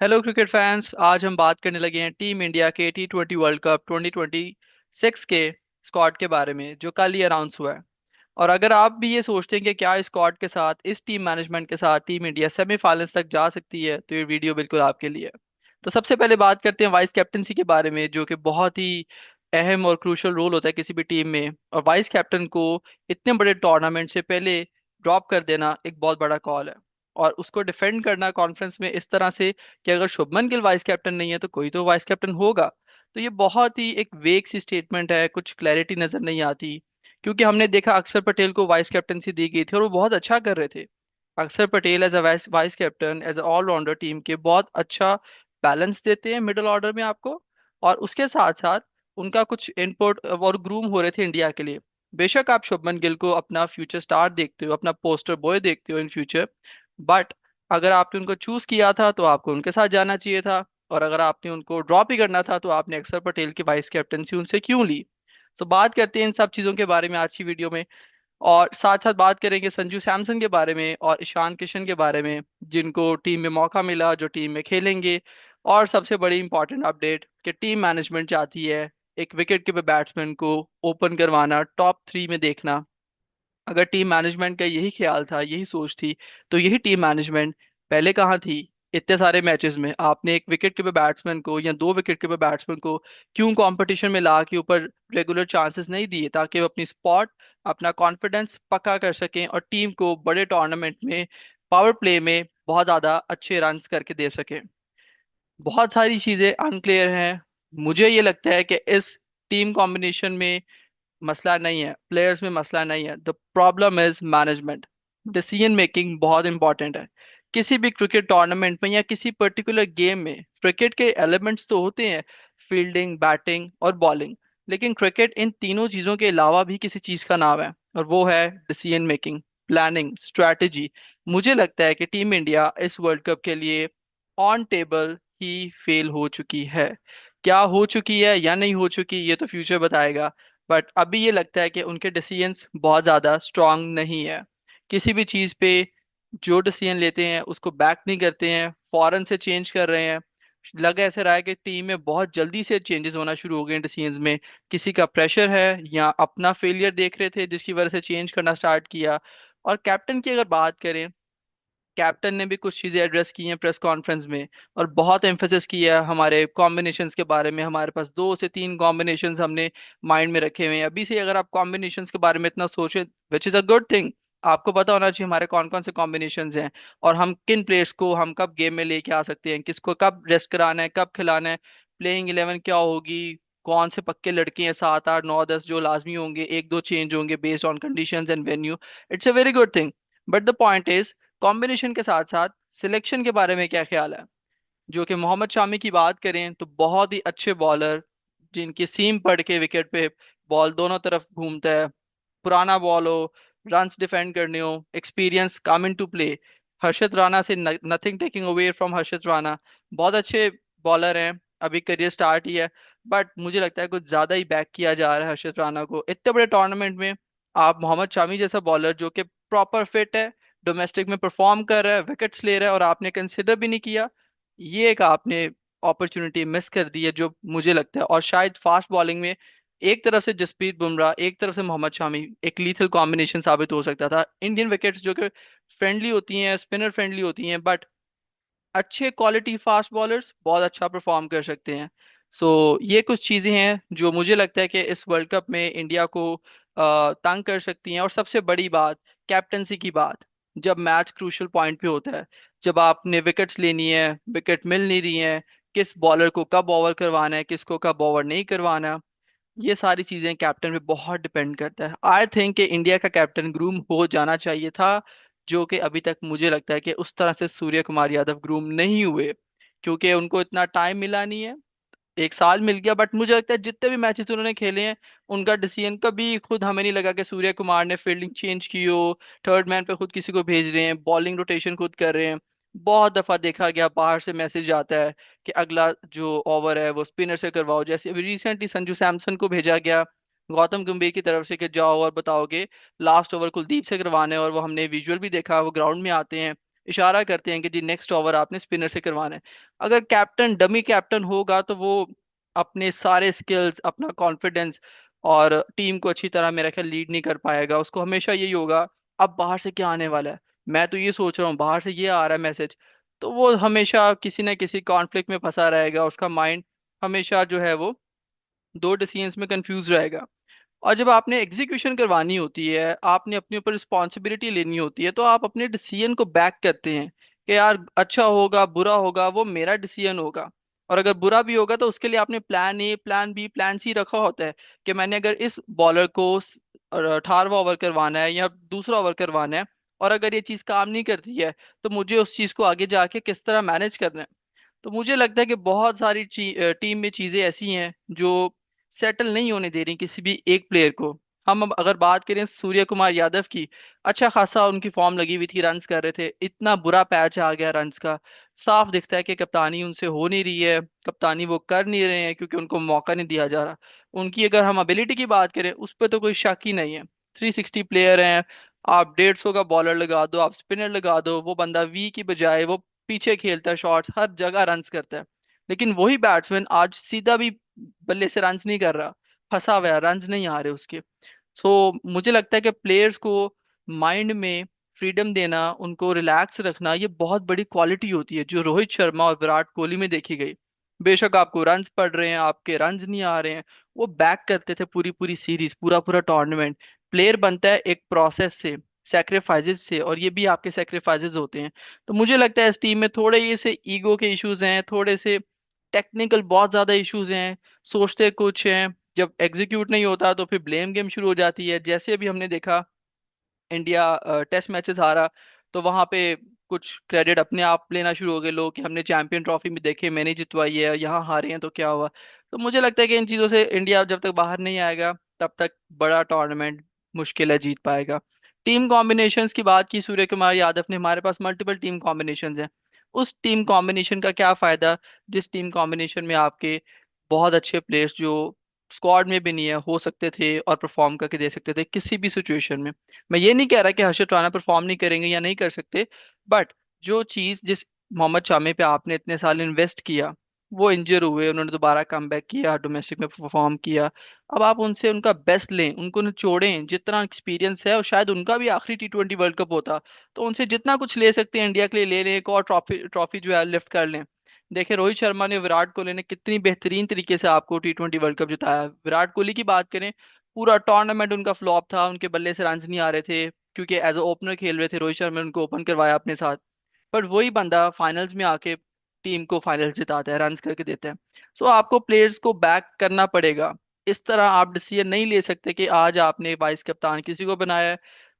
Hello cricket fans. आज हम बात करने लगे हैं टीम इंडिया के T20 वर्ल्ड कप 2026 के स्क्वाड के बारे में जो कल ही अनाउंस हुआ है। और अगर आप भी ये सोचते हैं कि क्या इस स्क्वाड के साथ, इस टीम मैनेजमेंट के साथ टीम इंडिया सेमीफाइनल्स तक जा सकती है, तो ये वीडियो बिल्कुल आपके लिए है। तो सबसे पहले बात करते हैं वाइस कैप्टनसी के बारे में, जो कि बहुत ही अहम और क्रूशल रोल होता है किसी भी टीम में। और वाइस कैप्टन को इतने बड़े टूर्नामेंट से पहले ड्रॉप कर देना एक बहुत बड़ा कॉल है। और उसको डिफेंड करना कॉन्फ्रेंस में इस तरह से कि अगर शुभमन गिल वाइस कैप्टन नहीं है तो कोई तो वाइस कैप्टन होगा। तो ये बहुत ही एक वेग सी स्टेटमेंट है, कुछ क्लैरिटी नजर नहीं आती। क्योंकि हमने देखा अक्षर पटेल को वाइस कैप्टनसी दी गई थी और वो बहुत अच्छा कर रहे थे। Akshar Patel as a vice vice captain, as a allrounder team के बहुत अच्छा बैलेंस देते हैं मिडिल ऑर्डर में आपको। और उसके साथ साथ उनका कुछ इनपुट और ग्रूम हो रहे थे इंडिया के लिए। बेशक आप शुभमन गिल को अपना फ्यूचर स्टार देखते हो, अपना पोस्टर बॉय देखते हो इन फ्यूचर, बट अगर आपने उनको चूज किया था तो आपको उनके साथ जाना चाहिए था। और अगर आपने उनको ड्रॉप ही करना था तो आपने अक्षर पटेल की वाइस कैप्टनसी उनसे क्यों ली। तो बात करते हैं इन सब चीज़ों के बारे में आज की वीडियो में। और साथ साथ बात करेंगे संजू सैमसन के बारे में और ईशान किशन के बारे में, जिनको टीम में मौका मिला, जो टीम में खेलेंगे। और सबसे बड़ी इंपॉर्टेंट अपडेट कि टीम मैनेजमेंट चाहती है एक विकेट कीपर बैट्समैन को ओपन करवाना, टॉप 3 में देखना। अगर टीम मैनेजमेंट का यही ख्याल था, यही सोच थी, तो यही टीम मैनेजमेंट पहले कहाँ थी। इतने सारे मैचेस में आपने एक विकेट कीपर बैट्समैन को या दो विकेट कीपर बैट्समैन को क्यों कंपटीशन में ला के ऊपर रेगुलर चांसेस नहीं दिए, ताकि वो अपनी स्पॉट, अपना कॉन्फिडेंस पक्का कर सकें और टीम को बड़े टूर्नामेंट में पावर प्ले में बहुत ज्यादा अच्छे रन्स करके दे सकें। बहुत सारी चीजें अनक्लियर हैं। मुझे ये लगता है कि इस टीम कॉम्बिनेशन में मसला नहीं है, प्लेयर्स में मसला नहीं है। The problem is management. Decision making बहुत इंपॉर्टेंट है किसी भी क्रिकेट टूर्नामेंट में या किसी पर्टिकुलर गेम में। क्रिकेट के एलिमेंट्स तो होते हैं, फील्डिंग, बैटिंग और बॉलिंग, लेकिन क्रिकेट इन तीनों चीजों के अलावा भी किसी चीज का नाम है, और वो है डिसीजन मेकिंग, प्लानिंग, स्ट्रैटेजी। मुझे लगता है कि टीम इंडिया इस वर्ल्ड कप के लिए ऑन टेबल ही फेल हो चुकी है। क्या हो चुकी है या नहीं हो चुकी ये तो फ्यूचर बताएगा, बट अभी ये लगता है कि उनके डिसीजंस बहुत ज़्यादा स्ट्रांग नहीं है। किसी भी चीज़ पे जो डिसीजन लेते हैं उसको बैक नहीं करते हैं, फौरन से चेंज कर रहे हैं। लग ऐसे रहा है कि टीम में बहुत जल्दी से चेंजेस होना शुरू हो गए हैं डिसीजंस में। किसी का प्रेशर है या अपना फेलियर देख रहे थे जिसकी वजह से चेंज करना स्टार्ट किया। और कैप्टन की अगर बात करें, कैप्टन ने भी कुछ चीजें एड्रेस की हैं प्रेस कॉन्फ्रेंस में, और बहुत एम्फेसिस किया है हमारे कॉम्बिनेशंस के बारे में। हमारे पास 2 से 3 कॉम्बिनेशंस हमने माइंड में रखे हुए हैं अभी से। अगर आप कॉम्बिनेशंस के बारे में इतना सोचें, which is a good thing, आपको पता होना चाहिए हमारे कौन कौन से कॉम्बिनेशंस हैं और हम किन प्लेयर्स को हम कब गेम में लेके आ सकते हैं, किसको कब रेस्ट कराना है, कब खिलाना है, प्लेइंग 11 क्या होगी, कौन से पक्के लड़के हैं, 7 8 9 10 जो लाजमी होंगे, एक दो चेंज होंगे based on conditions and venue. It's a very good thing. But the point is, combination के साथ साथ सिलेक्शन के बारे में क्या ख्याल है। जो कि मोहम्मद शामी की बात करें तो बहुत ही अच्छे बॉलर, जिनकी सीम पड़ के विकेट पे बॉल दोनों तरफ घूमता है, पुराना बॉल हो, रन्स डिफेंड करने हो, experience come into play. Harshit Rana से nothing taking away from Harshit Rana, बहुत अच्छे बॉलर हैं, अभी करियर स्टार्ट ही है। बट मुझे लगता है कुछ ज्यादा ही बैक किया जा रहा है हर्षित राणा को इतने बड़े टूर्नामेंट में। आप मोहम्मद शामी जैसा बॉलर जो कि प्रॉपर फिट है, डोमेस्टिक में परफॉर्म कर रहा है, विकेट्स ले रहा है, और आपने कंसिडर भी नहीं किया। ये एक आपने अपॉर्चुनिटी मिस कर दी है जो मुझे लगता है। और शायद फास्ट बॉलिंग में एक तरफ से जसप्रीत बुमराह, एक तरफ से मोहम्मद शामी, एक लीथल कॉम्बिनेशन साबित हो सकता था। इंडियन विकेट्स जो कि फ्रेंडली होती हैं, स्पिनर फ्रेंडली होती हैं, बट अच्छे क्वालिटी फास्ट बॉलर्स बहुत अच्छा परफॉर्म कर सकते हैं। ये कुछ चीज़ें हैं जो मुझे लगता है कि इस वर्ल्ड कप में इंडिया को तंग कर सकती हैं। और सबसे बड़ी बात, कैप्टनसी की बात। जब मैच क्रूशियल पॉइंट पे होता है, जब आपने विकेट्स लेनी है, विकेट मिल नहीं रही है, किस बॉलर को कब ओवर करवाना है, किसको कब ओवर नहीं करवाना, ये सारी चीजें कैप्टन पे बहुत डिपेंड करता है। आई थिंक कि इंडिया का कैप्टन ग्रूम हो जाना चाहिए था, जो कि अभी तक मुझे लगता है कि उस तरह से सूर्य कुमार यादव ग्रूम नहीं हुए, क्योंकि उनको इतना टाइम मिला नहीं है। 1 साल मिल गया, बट मुझे लगता है जितने भी मैचेस उन्होंने खेले हैं, उनका डिसीजन कभी खुद हमें नहीं लगा कि सूर्य कुमार ने फील्डिंग चेंज की हो, थर्ड मैन पे खुद किसी को भेज रहे हैं, बॉलिंग रोटेशन खुद कर रहे हैं। बहुत दफा देखा गया बाहर से मैसेज आता है कि अगला जो ओवर है वो स्पिनर से करवाओ। जैसे अभी रिसेंटली संजू सैमसन को भेजा गया गौतम गंभीर की तरफ से कि जाओ और बताओगे लास्ट ओवर कुलदीप से करवाने, और वो हमने विजुअल भी देखा, वो ग्राउंड में आते हैं, इशारा करते हैं कि जी नेक्स्ट ओवर आपने स्पिनर से करवाना है। अगर कैप्टन डमी कैप्टन होगा तो वो अपने सारे स्किल्स, अपना कॉन्फिडेंस और टीम को अच्छी तरह मेरा ख्याल लीड नहीं कर पाएगा। उसको हमेशा यही होगा अब बाहर से क्या आने वाला है, मैं तो ये सोच रहा हूँ बाहर से ये आ रहा है मैसेज। तो वो हमेशा किसी ना किसी कॉन्फ्लिक्ट में फंसा रहेगा, उसका माइंड हमेशा जो है वो दो डिसीजंस में कंफ्यूज रहेगा। और जब आपने एग्जीक्यूशन करवानी होती है, आपने अपने ऊपर रिस्पॉन्सिबिलिटी लेनी होती है, तो आप अपने डिसीजन को बैक करते हैं कि यार अच्छा होगा बुरा होगा वो मेरा डिसीजन होगा। और अगर बुरा भी होगा तो उसके लिए आपने plan A, plan B, plan C रखा होता है कि मैंने अगर इस बॉलर को 18वां ओवर करवाना है या दूसरा ओवर करवाना है, और अगर ये चीज़ काम नहीं करती है तो मुझे उस चीज़ को आगे जाके किस तरह मैनेज करना है। तो मुझे लगता है कि बहुत सारी टीम में चीजें ऐसी हैं जो सेटल नहीं होने दे रही किसी भी एक प्लेयर को। हम अब अगर बात करें सूर्य कुमार यादव की, अच्छा खासा उनकी फॉर्म लगी हुई थी, रन्स कर रहे थे, इतना बुरा पैच आ गया रन्स का। साफ दिखता है कि कप्तानी उनसे हो नहीं रही है, कप्तानी वो कर नहीं रहे हैं क्योंकि उनको मौका नहीं दिया जा रहा। उनकी अगर हम एबिलिटी की बात करें उस पर तो कोई शक ही नहीं है। 360 प्लेयर हैं, आप 150 का बॉलर लगा दो, आप स्पिनर लगा दो, वो बंदा वी की बजाय वो पीछे खेलता है, शॉट्स हर जगह रन्स करता है। लेकिन वही बैट्समैन आज सीधा भी बल्ले से रन्स नहीं कर रहा, फंसा हुआ है, रन्स नहीं आ रहे उसके। सो मुझे लगता है कि प्लेयर्स को माइंड में फ्रीडम देना, उनको रिलैक्स रखना, ये बहुत बड़ी क्वालिटी होती है जो रोहित शर्मा और विराट कोहली में देखी गई। बेशक आपको रन्स पड़ रहे हैं, आपके रन्स नहीं आ रहे हैं, वो बैक करते थे पूरी पूरी सीरीज, पूरा पूरा टूर्नामेंट। प्लेयर बनता है एक प्रोसेस से, सेक्रीफाइसेस से, और ये भी आपके सेक्रीफाइसेस होते हैं। तो मुझे लगता है इस टीम में थोड़े ये से ईगो के इश्यूज हैं, थोड़े से टेक्निकल बहुत ज्यादा इश्यूज हैं, सोचते कुछ हैं, जब एग्जीक्यूट नहीं होता तो फिर ब्लेम गेम शुरू हो जाती है। जैसे अभी हमने देखा इंडिया टेस्ट मैचेस हारा, तो वहां पे कुछ क्रेडिट अपने आप लेना शुरू हो गए लोग कि हमने चैंपियन ट्रॉफी में देखे मैंने जितवाई है, यहाँ हारे हैं तो क्या हुआ। तो मुझे लगता है कि इन चीजों से इंडिया जब तक बाहर नहीं आएगा तब तक बड़ा टूर्नामेंट मुश्किल है जीत पाएगा। टीम कॉम्बिनेशंस की बात की सूर्य कुमार यादव ने, हमारे पास मल्टीपल टीम कॉम्बिनेशंस हैं। उस टीम कॉम्बिनेशन का क्या फायदा जिस टीम कॉम्बिनेशन में आपके बहुत अच्छे प्लेयर्स जो स्क्वाड में भी नहीं है हो सकते थे और परफॉर्म करके दे सकते थे किसी भी सिचुएशन में। मैं ये नहीं कह रहा कि हर्षद राणा परफॉर्म नहीं करेंगे या नहीं कर सकते, बट जो चीज जिस मोहम्मद शामी पे आपने इतने साल इन्वेस्ट किया, वो इंजर हुए, उन्होंने दोबारा कम बैक किया, डोमेस्टिक में परफॉर्म किया। अब आप उनसे उनका बेस्ट लें, उनको निचोड़ें, जितना एक्सपीरियंस है, और शायद उनका भी आखिरी T20 वर्ल्ड कप होता, तो उनसे जितना कुछ ले सकते हैं इंडिया के लिए ले लें, एक और ट्रॉफी ट्रॉफी जो है लिफ्ट कर लें। देखिए रोहित शर्मा ने, विराट कोहली ने कितनी बेहतरीन तरीके से आपको T20 वर्ल्ड कप जिताया। विराट कोहली की बात करें, पूरा टूर्नामेंट उनका फ्लॉप था, उनके बल्ले से रन नहीं आ रहे थे क्योंकि एज अ ओपनर खेल रहे थे, रोहित शर्मा ने उनको ओपन करवाया अपने साथ। पर वही बंदा फाइनल्स में आके टीम को फाइनल्स जिताता है, रन करके देता है। सो आपको प्लेयर्स को बैक करना पड़ेगा। इस तरह आप डिसीजन नहीं ले सकते कि आज आपने वाइस कप्तान किसी को बनाया है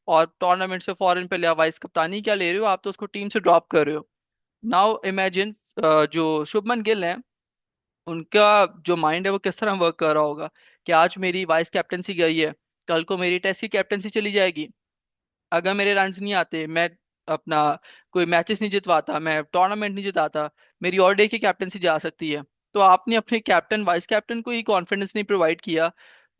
और टूर्नामेंट से फौरन पहले आप वाइस कप्तानी क्या ले रहे हो, आप तो उसको टीम से ड्रॉप कर रहे हो। नाउ इमेजिन जो शुभमन गिल है, उनका जो माइंड है वो किस तरह वर्क कर रहा होगा कि आज मेरी वाइस कैप्टनसी गई है, कल को मेरी टेस्ट की कैप्टनसी चली जाएगी, अगर मेरे रन्स नहीं आते, मैं अपना कोई मैचेस नहीं जितवाता, मैं टूर्नामेंट नहीं जिताता, मेरी और डे की कैप्टनसी जा सकती है। तो आपने अपने कैप्टन वाइस कैप्टन को ही कॉन्फिडेंस नहीं प्रोवाइड किया,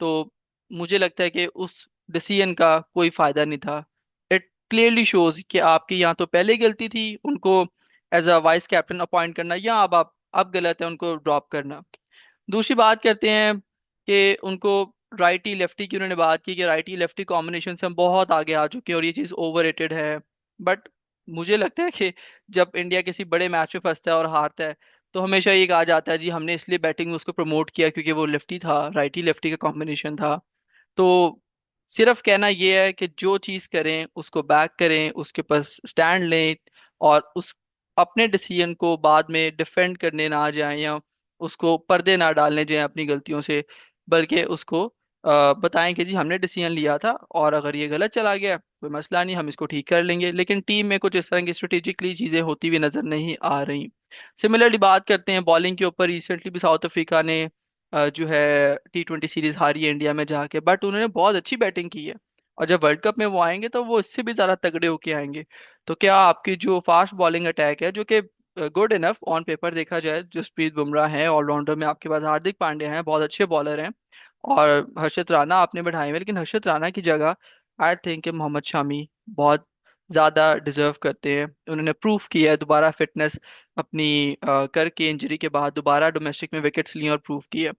तो मुझे लगता है कि उस डिसीजन का कोई फायदा नहीं था। इट क्लियरली शोज कि आपकी यहाँ तो पहले गलती थी उनको as a vice captain appoint करना, या अब आप अब गलत है उनको ड्रॉप करना। दूसरी बात करते हैं कि उनको राइटी लेफ्टी की उन्होंने बात की कि राइटी लेफ्टी कॉम्बिनेशन से हम बहुत आगे आ चुके हैं और ये चीज़ ओवररेटेड है। बट मुझे लगता है कि जब इंडिया किसी बड़े मैच में फंसता है और हारता है तो हमेशा ये कहा जाता है जी हमने इसलिए बैटिंग में उसको प्रमोट किया क्योंकि वो लेफ्टी था, राइटी लेफ्टी का कॉम्बिनेशन था। तो सिर्फ कहना ये है कि जो चीज करें उसको बैक करें, उसके पास स्टैंड लें, और उस अपने डिसीजन को बाद में डिफेंड करने ना जाएं या उसको पर्दे ना डालने जाएं अपनी गलतियों से, बल्कि उसको बताएं कि जी हमने डिसीजन लिया था और अगर ये गलत चला गया कोई मसला नहीं, हम इसको ठीक कर लेंगे। लेकिन टीम में कुछ इस तरह की स्ट्रेटेजिकली चीजें होती हुई नजर नहीं आ रही। सिमिलरली बात करते हैं बॉलिंग के ऊपर, रिसेंटली भी साउथ अफ्रीका ने जो है T20 सीरीज हारी है इंडिया में जाके, बट उन्होंने बहुत अच्छी बैटिंग की है। और जब वर्ल्ड कप में वो आएंगे तो वो इससे भी ज्यादा तगड़े होके आएंगे। तो क्या आपकी जो फास्ट बॉलिंग अटैक है, जो कि गुड इनफ ऑन पेपर देखा जाए, जसप्रीत बुमराह है ऑलराउंडर में, आपके पास हार्दिक पांड्या हैं बहुत अच्छे बॉलर हैं, और हर्षित राणा आपने बैठाए हुए, लेकिन हर्षित राणा की जगह आई थिंक मोहम्मद शामी बहुत ज़्यादा डिजर्व करते हैं। उन्होंने प्रूफ किया है, दोबारा फिटनेस अपनी करके इंजरी के बाद दोबारा डोमेस्टिक में विकेट्स लिए और प्रूव किया।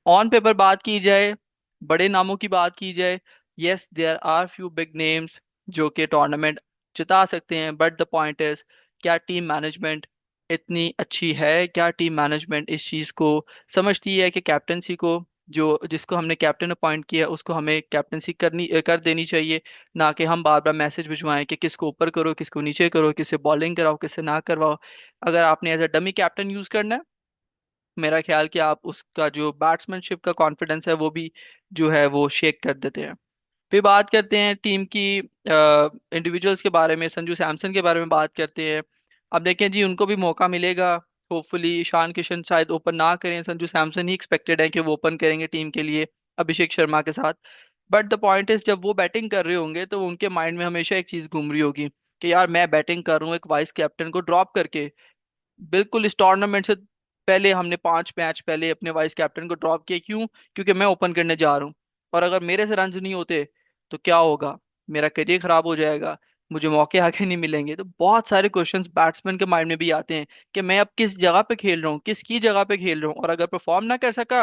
ऑन पेपर बात की जाए, बड़े नामों की बात की जाए, yes there are few big names जो कि टूर्नामेंट जिता सकते हैं, बट द पॉइंट इज, क्या टीम मैनेजमेंट इतनी अच्छी है? क्या टीम मैनेजमेंट इस चीज़ को समझती है कि कैप्टनसी को, जो जिसको हमने कैप्टन अपॉइंट किया उसको हमें कैप्टनसी कर देनी चाहिए, ना कि हम बार बार मैसेज भिजवाएं कि किसको ऊपर करो, किसको नीचे करो, किससे बॉलिंग कराओ, किससे ना करवाओ। अगर आपने as a dummy captain use करना है, मेरा ख्याल कि आप उसका जो बैट्समैनशिप का कॉन्फिडेंस है वो भी जो है वो शेक कर देते हैं। फिर बात करते हैं टीम की इंडिविजुअल्स के बारे में, संजू सैमसन के बारे में बात करते हैं। अब देखें जी, उनको भी मौका मिलेगा। होपफुली ईशान किशन शायद ओपन ना करें, संजू सैमसन ही एक्सपेक्टेड है कि वो ओपन करेंगे टीम के लिए अभिषेक शर्मा के साथ। बट द पॉइंट इज, जब वो बैटिंग कर रहे होंगे तो उनके माइंड में हमेशा एक चीज घूम रही होगी कि यार मैं बैटिंग कर रहा हूँ एक वाइस कैप्टन को ड्रॉप करके। बिल्कुल इस टूर्नामेंट से पहले हमने 5 मैच पहले अपने वाइस कैप्टन को ड्रॉप किया, क्यों? क्योंकि मैं ओपन करने जा रहा हूँ, और अगर मेरे से रन नहीं होते तो क्या होगा? मेरा करियर खराब हो जाएगा, मुझे मौके आगे नहीं मिलेंगे। तो बहुत सारे क्वेश्चंस बैट्समैन के माइंड में भी आते हैं कि मैं अब किस जगह पे खेल रहा हूँ, किसकी जगह पे खेल रहा हूँ, और अगर परफॉर्म ना कर सका,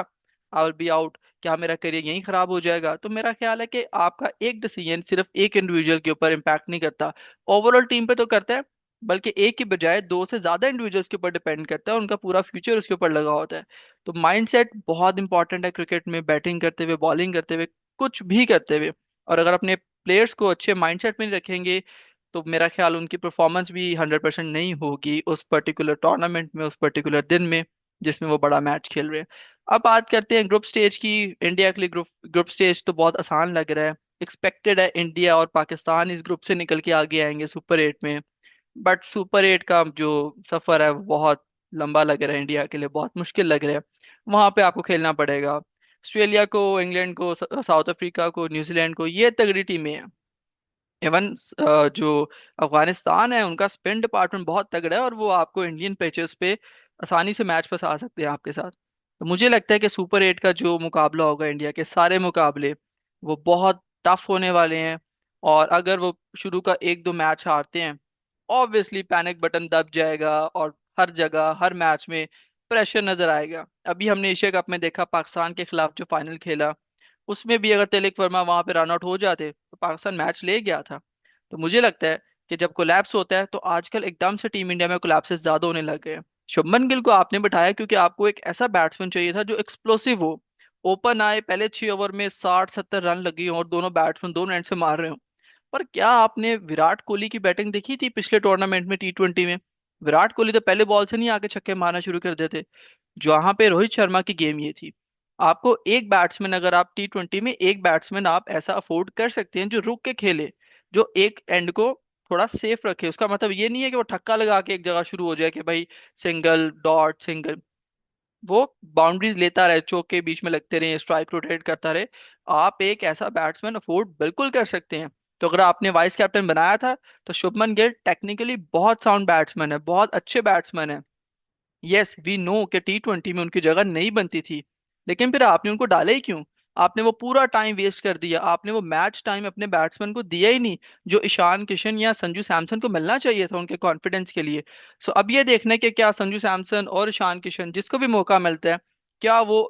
आई विल बी आउट। क्या मेरा करियर यहीं खराब हो जाएगा? तो मेरा ख्याल है कि आपका एक डिसीजन सिर्फ एक इंडिविजुअल के ऊपर इम्पैक्ट नहीं करता, ओवरऑल टीम पे तो करता है, बल्कि एक की बजाय दो से ज्यादा इंडिविजुअल्स के ऊपर डिपेंड करता है, उनका पूरा फ्यूचर उसके ऊपर लगा होता है। तो माइंडसेट बहुत इंपॉर्टेंट है क्रिकेट में, बैटिंग करते हुए, बॉलिंग करते हुए, कुछ भी करते हुए। और अगर अपने प्लेयर्स को अच्छे माइंडसेट में नहीं रखेंगे तो मेरा ख्याल उनकी परफॉर्मेंस भी 100% नहीं होगी उस पर्टिकुलर टूर्नामेंट में, उस पर्टिकुलर दिन में जिसमें वो बड़ा मैच खेल रहे हैं। अब बात करते हैं ग्रुप स्टेज की। इंडिया के लिए ग्रुप ग्रुप स्टेज तो बहुत आसान लग रहा है। एक्सपेक्टेड है इंडिया और पाकिस्तान इस ग्रुप से निकल के आगे आएंगे सुपर 8 में। बट सुपर 8 का जो सफर है वो बहुत लंबा लग रहा है, इंडिया के लिए बहुत मुश्किल लग रहा है। वहां पे आपको खेलना पड़ेगा ऑस्ट्रेलिया को, इंग्लैंड को, साउथ अफ्रीका को, न्यूजीलैंड को, ये तगड़ी टीमें हैं। इवन जो अफगानिस्तान है उनका स्पिन डिपार्टमेंट बहुत तगड़ा है, और वो आपको इंडियन पिचेस पे आसानी से मैच फंसा सकते हैं आपके साथ। तो मुझे लगता है कि सुपर 8 का जो मुकाबला होगा इंडिया के सारे मुकाबले, वो बहुत टफ होने वाले हैं। और अगर वो शुरू का एक दो मैच हारते हैं, ऑब्वियसली पैनिक बटन दब जाएगा, और हर जगह हर मैच में प्रेशर नजर आएगा। अभी हमने एशिया कप में देखा पाकिस्तान के खिलाफ जो फाइनल खेला, उसमें भी अगर तिलक वर्मा वहां पे रन आउट हो जाते तो पाकिस्तान मैच ले गया था। तो मुझे लगता है कि जब कोलैप्स होता है तो आजकल एकदम से टीम इंडिया में कोलैप्सेस ज्यादा होने लग गए हैं। शुभमन गिल को आपने बिठाया क्योंकि आपको एक ऐसा बैट्समैन चाहिए था जो एक्सप्लोसिव हो, ओपन आए, पहले 6 ओवर में 60-70 रन लगी हो और दोनों बैट्समैन दोनों एंड से मार रहे हो। पर क्या आपने विराट कोहली की बैटिंग देखी थी पिछले टूर्नामेंट में T20 में? विराट कोहली तो पहले बॉल से नहीं आके छक्के मारना शुरू कर देते। जहां पे रोहित शर्मा की गेम ये थी, आपको एक बैट्समैन, अगर आप T20 में एक बैट्समैन आप ऐसा अफोर्ड कर सकते हैं जो रुक के खेले, जो एक एंड को थोड़ा सेफ रखे। उसका मतलब ये नहीं है कि वो ठक्का लगा के एक जगह शुरू हो जाए कि भाई सिंगल डॉट सिंगल, वो बाउंड्रीज लेता रहे, चौके बीच में लगते रहे, स्ट्राइक रोटेट करता रहे। आप एक ऐसा बैट्समैन अफोर्ड बिल्कुल कर सकते हैं। तो अगर आपने वाइस कैप्टन बनाया था, तो शुभमन गिल टेक्निकली बहुत साउंड बैट्समैन है, बहुत अच्छे बैट्समैन है। यस वी नो कि T20 में उनकी जगह नहीं बनती थी, लेकिन फिर आपने उनको डाला ही क्यों? आपने वो पूरा टाइम वेस्ट कर दिया, आपने वो मैच टाइम अपने बैट्समैन को दिया ही नहीं, जो ईशान किशन या संजू सैमसन को मिलना चाहिए था उनके कॉन्फिडेंस के लिए। सो अब ये देखना है कि क्या संजू सैमसन और ईशान किशन जिसको भी मौका मिलता है, क्या वो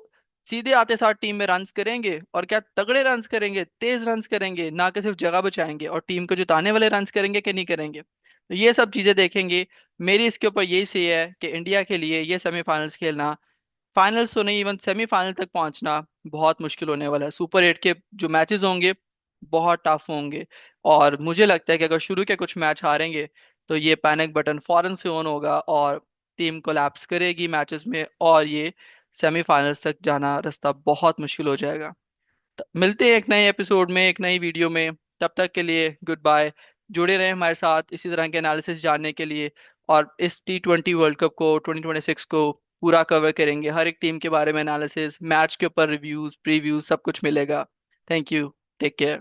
सीधे आते साथ टीम में रन्स करेंगे, और क्या तगड़े रन्स करेंगे, तेज रन्स करेंगे, ना कि सिर्फ जगह बचाएंगे, और टीम को जिताने वाले रन्स करेंगे कि नहीं करेंगे। तो ये सब चीजें देखेंगे। मेरी इसके ऊपर यही से है कि इंडिया के लिए ये सेमीफाइनल्स खेलना, फाइनल्स तो नहीं इवन सेमीफाइनल तक पहुंचना बहुत मुश्किल होने वाला है। सुपर 8 के जो मैचेस होंगे बहुत टफ होंगे, और मुझे लगता है कि अगर शुरू के कुछ मैच हारेंगे तो ये पैनिक बटन फौरन से ऑन होगा और टीम कोलैप्स करेगी मैचेस में, और ये सेमीफाइनल्स तक जाना रास्ता बहुत मुश्किल हो जाएगा। मिलते हैं एक नए एपिसोड में, एक नई वीडियो में। तब तक के लिए गुड बाय। जुड़े रहें हमारे साथ इसी तरह के एनालिसिस जानने के लिए, और इस T20 वर्ल्ड कप को 2026 को पूरा कवर करेंगे। हर एक टीम के बारे में एनालिसिस, मैच के ऊपर रिव्यूज, प्रीव्यूज, सब कुछ मिलेगा। Thank you. Take care.